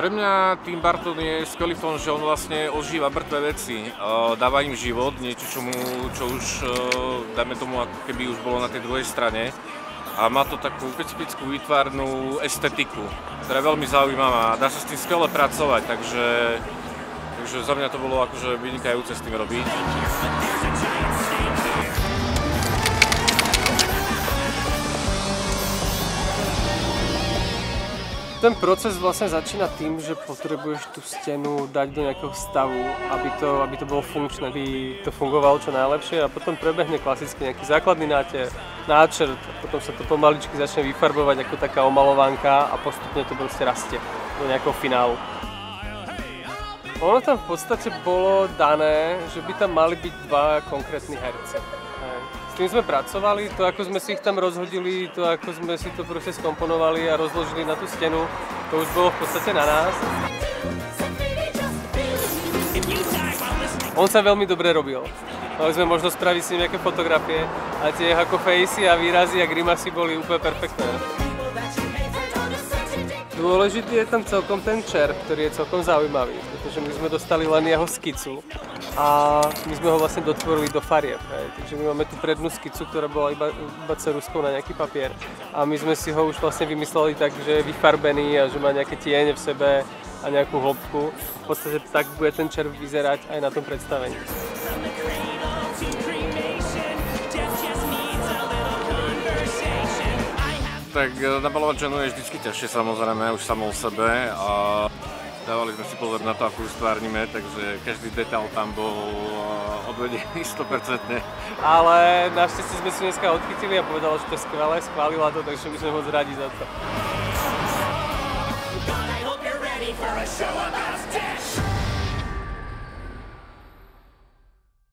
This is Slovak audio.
Pre mňa Tim Burton je skvelý v tom, že on vlastne ožíva mŕtve veci, dáva im život, niečo, čo už, dajme tomu, ako keby už bolo na tej druhej strane. A má to takú špecifickú výtvarnú estetiku, ktorá je veľmi zaujímavá. Dá sa s tým skvele pracovať, takže za mňa to bolo akože vynikajúce s tým robiť. Ten proces vlastne začína tým, že potrebuješ tú stenu dať do nejakého stavu, aby to bolo funkčné, aby to fungovalo čo najlepšie a potom prebehne klasicky nejaký základný náčrt a potom sa to pomaličky začne vyfarbovať ako taká omalovanka a postupne to proste rastie do nejakého finálu. Ono tam v podstate bolo dané, že by tam mali byť dva konkrétni herci. S tým sme pracovali, to ako sme si ich tam rozhodili, to ako sme si to proste skomponovali a rozložili na tú stenu, to už bolo v podstate na nás. On sa veľmi dobre robil. Mali sme možnosť spraviť s ním nejaké fotografie a tie ako fejsy a výrazy a grimasy boli úplne perfektné. Dôležitý je tam celkom ten čerp, ktorý je celkom zaujímavý, pretože my sme dostali len jeho skicu a my sme ho vlastne dotvorili do farieb. Takže my máme tú prednú skicu, ktorá bola iba ceruzkou na nejaký papier a my sme si ho už vlastne vymysleli tak, že je vyfarbený a že má nejaké tiene v sebe a nejakú hĺbku. V podstate tak bude ten čerp vyzerať aj na tom predstavení. Tak namalovať ženu je vždycky ťažšie, samozrejme, už samo o sebe a dávali sme si pozor na to, ako ju stvárnime, takže každý detail tam bol odvedený 100%. Ale našťastie sme si dneska odchytili a povedala, že to je skvelé, schválila to, takže my sme moc radi za to.